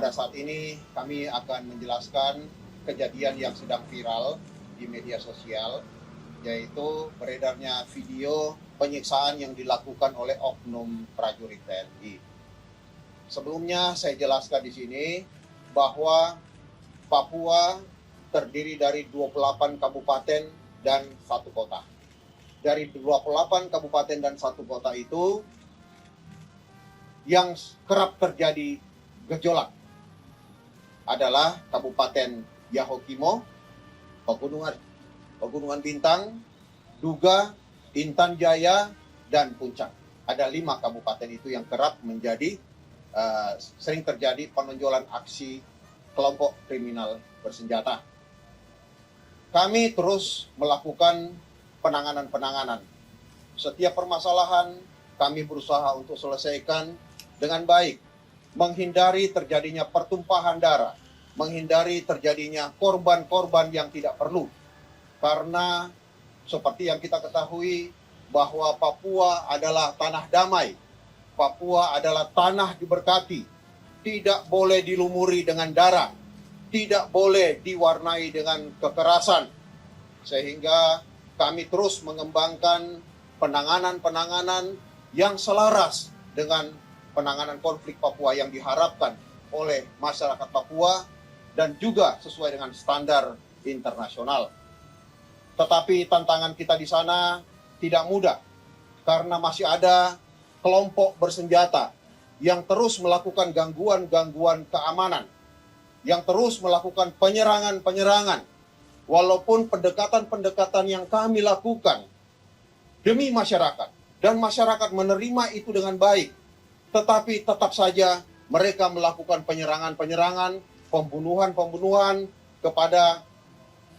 pada saat ini kami akan menjelaskan kejadian yang sedang viral di media sosial, yaitu beredarnya video penyiksaan yang dilakukan oleh oknum prajurit TNI. Sebelumnya saya jelaskan di sini bahwa Papua terdiri dari 28 kabupaten dan 1 kota. Dari 28 kabupaten dan 1 kota itu, yang kerap terjadi gejolak adalah Kabupaten Yahukimo, Pegunungan Bintang, Duga, Intan Jaya, dan Puncak. Ada 5 kabupaten itu yang kerap menjadi sering terjadi penonjolan aksi kelompok kriminal bersenjata. Kami terus melakukan penanganan. Setiap permasalahan kami berusaha untuk selesaikan dengan baik, menghindari terjadinya pertumpahan darah, menghindari terjadinya korban-korban yang tidak perlu. Karena seperti yang kita ketahui bahwa Papua adalah tanah damai, Papua adalah tanah diberkati, tidak boleh dilumuri dengan darah, tidak boleh diwarnai dengan kekerasan. Sehingga kami terus mengembangkan penanganan yang selaras dengan penanganan konflik Papua yang diharapkan oleh masyarakat Papua dan juga sesuai dengan standar internasional. Tetapi tantangan kita di sana tidak mudah karena masih ada kelompok bersenjata yang terus melakukan gangguan keamanan, yang terus melakukan penyerangan, walaupun pendekatan yang kami lakukan demi masyarakat, dan masyarakat menerima itu dengan baik, tetapi tetap saja mereka melakukan penyerangan, pembunuhan kepada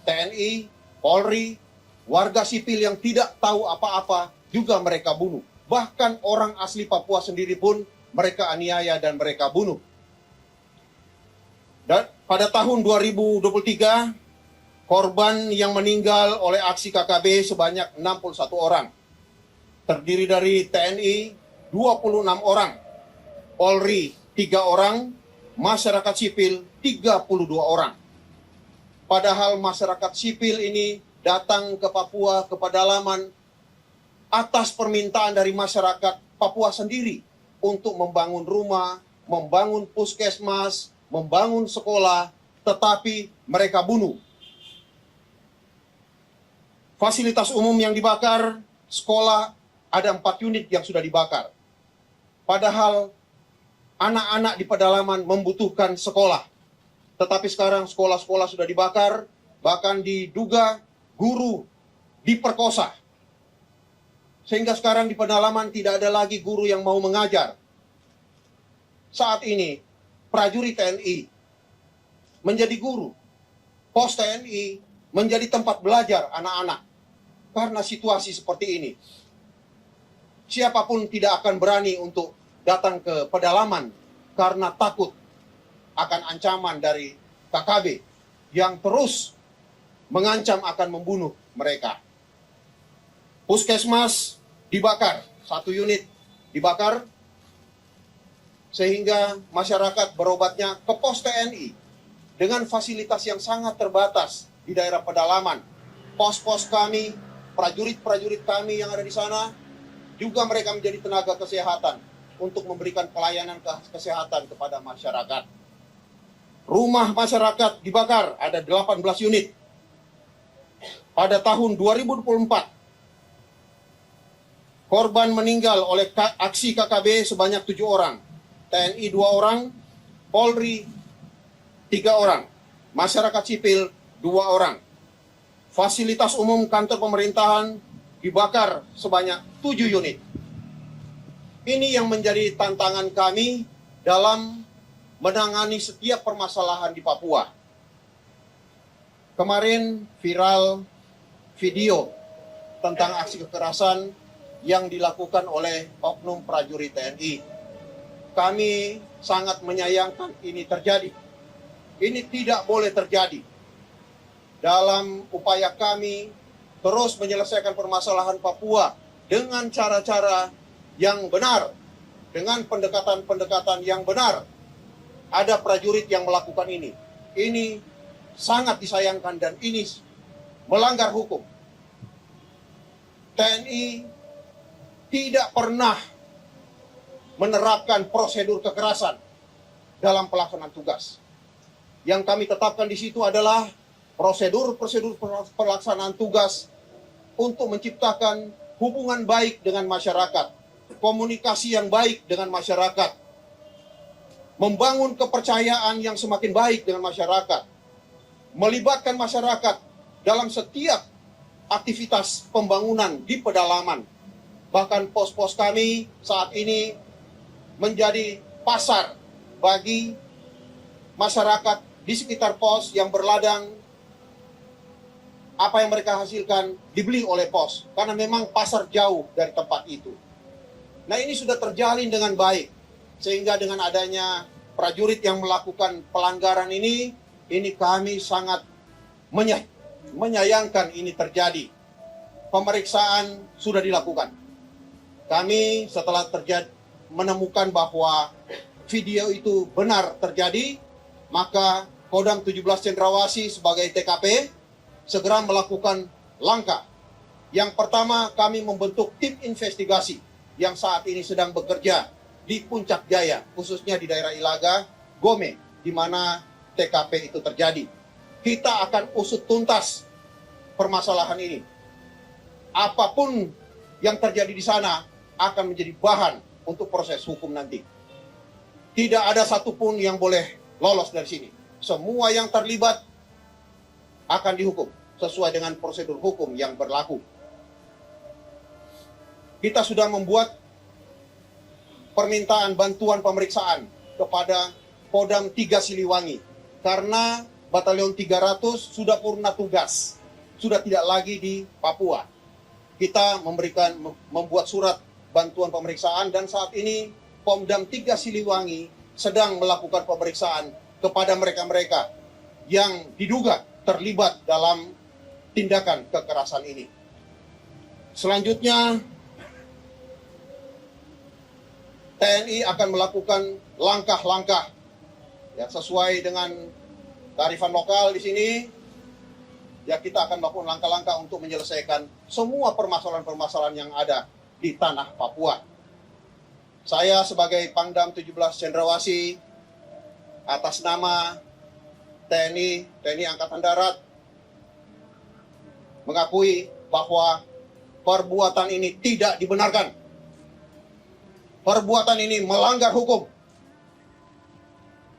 TNI, Polri, warga sipil yang tidak tahu apa-apa juga mereka bunuh. Bahkan orang asli Papua sendiri pun mereka aniaya dan mereka bunuh. Dan pada tahun 2023, korban yang meninggal oleh aksi KKB sebanyak 61 orang. Terdiri dari TNI 26 orang, Polri 3 orang, masyarakat sipil 32 orang. Padahal masyarakat sipil ini datang ke Papua, ke pedalaman, atas permintaan dari masyarakat Papua sendiri untuk membangun rumah, membangun puskesmas, membangun sekolah, tetapi mereka bunuh. Fasilitas umum yang dibakar, sekolah ada 4 unit yang sudah dibakar. Padahal anak-anak di pedalaman membutuhkan sekolah. Tetapi sekarang sekolah-sekolah sudah dibakar, bahkan diduga guru diperkosa. Sehingga sekarang di pedalaman tidak ada lagi guru yang mau mengajar. Saat ini, prajurit TNI menjadi guru. Pos TNI menjadi tempat belajar anak-anak. Karena situasi seperti ini, siapapun tidak akan berani untuk datang ke pedalaman karena takut akan ancaman dari KKB yang terus mengancam akan membunuh mereka. Puskesmas dibakar, 1 unit dibakar, sehingga masyarakat berobatnya ke pos TNI dengan fasilitas yang sangat terbatas di daerah pedalaman. Pos-pos kami, prajurit-prajurit kami yang ada di sana, juga mereka menjadi tenaga kesehatan untuk memberikan pelayanan kesehatan kepada masyarakat. Rumah masyarakat dibakar, ada 18 unit. Pada tahun 2024, korban meninggal oleh aksi KKB sebanyak 7 orang. TNI 2 orang, Polri 3 orang, masyarakat sipil 2 orang. Fasilitas umum kantor pemerintahan dibakar sebanyak 7 unit. Ini yang menjadi tantangan kami dalam menangani setiap permasalahan di Papua. Kemarin viral video tentang aksi kekerasan yang dilakukan oleh oknum prajurit TNI. Kami sangat menyayangkan ini terjadi. Ini tidak boleh terjadi. Dalam upaya kami terus menyelesaikan permasalahan Papua dengan cara-cara yang benar, dengan pendekatan-pendekatan yang benar, ada prajurit yang melakukan ini. Ini sangat disayangkan dan ini melanggar hukum. TNI tidak pernah menerapkan prosedur kekerasan dalam pelaksanaan tugas. Yang kami tetapkan di situ adalah prosedur-prosedur pelaksanaan tugas untuk menciptakan hubungan baik dengan masyarakat, komunikasi yang baik dengan masyarakat, membangun kepercayaan yang semakin baik dengan masyarakat, melibatkan masyarakat dalam setiap aktivitas pembangunan di pedalaman. Bahkan pos-pos kami saat ini menjadi pasar bagi masyarakat di sekitar pos yang berladang. Apa yang mereka hasilkan dibeli oleh pos, karena memang pasar jauh dari tempat itu. Nah, ini sudah terjalin dengan baik, sehingga dengan adanya prajurit yang melakukan pelanggaran ini kami sangat menyayangkan ini terjadi. Pemeriksaan sudah dilakukan. Kami setelah menemukan bahwa video itu benar terjadi, maka Kodam 17 Cendrawasih sebagai TKP segera melakukan langkah. Yang pertama, kami membentuk tim investigasi yang saat ini sedang bekerja di Puncak Jaya, khususnya di daerah Ilaga, Gome, di mana TKP itu terjadi. Kita akan usut tuntas permasalahan ini. Apapun yang terjadi di sana akan menjadi bahan untuk proses hukum nanti. Tidak ada satupun yang boleh lolos dari sini. Semua yang terlibat akan dihukum sesuai dengan prosedur hukum yang berlaku. Kita sudah membuat permintaan bantuan pemeriksaan kepada Kodam 3 Siliwangi karena Batalion 300 sudah purna tugas, sudah tidak lagi di Papua. Kita membuat surat bantuan pemeriksaan dan saat ini Pomdam 3 Siliwangi sedang melakukan pemeriksaan kepada mereka-mereka yang diduga terlibat dalam tindakan kekerasan ini. Selanjutnya, TNI akan melakukan langkah-langkah ya, sesuai dengan kearifan lokal di sini. Ya, kita akan melakukan langkah-langkah untuk menyelesaikan semua permasalahan-permasalahan yang ada di tanah Papua. Saya sebagai Pangdam 17 Cendrawasih atas nama TNI Angkatan Darat mengakui bahwa perbuatan ini tidak dibenarkan. Perbuatan ini melanggar hukum.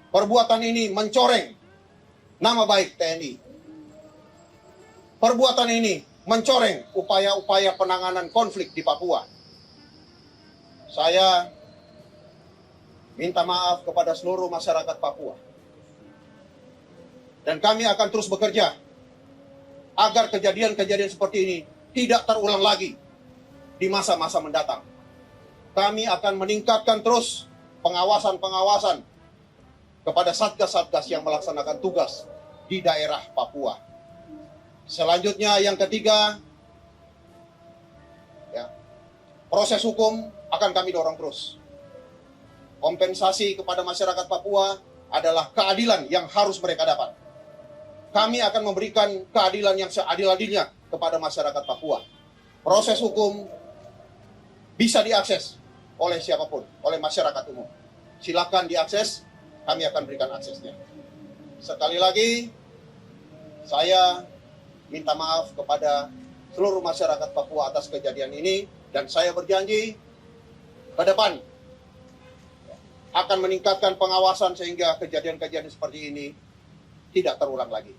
Perbuatan ini mencoreng nama baik TNI. Perbuatan ini mencoreng upaya-upaya penanganan konflik di Papua. Saya minta maaf kepada seluruh masyarakat Papua. Dan kami akan terus bekerja agar kejadian-kejadian seperti ini tidak terulang lagi di masa-masa mendatang. Kami akan meningkatkan terus pengawasan-pengawasan kepada satgas-satgas yang melaksanakan tugas di daerah Papua. Selanjutnya yang ketiga, ya, proses hukum akan kami dorong terus. Kompensasi kepada masyarakat Papua adalah keadilan yang harus mereka dapat. Kami akan memberikan keadilan yang seadil-adilnya kepada masyarakat Papua. Proses hukum bisa diakses oleh siapapun, oleh masyarakat umum. Silakan diakses, kami akan berikan aksesnya. Sekali lagi, saya minta maaf kepada seluruh masyarakat Papua atas kejadian ini, dan saya berjanji ke depan akan meningkatkan pengawasan sehingga kejadian-kejadian seperti ini tidak terulang lagi.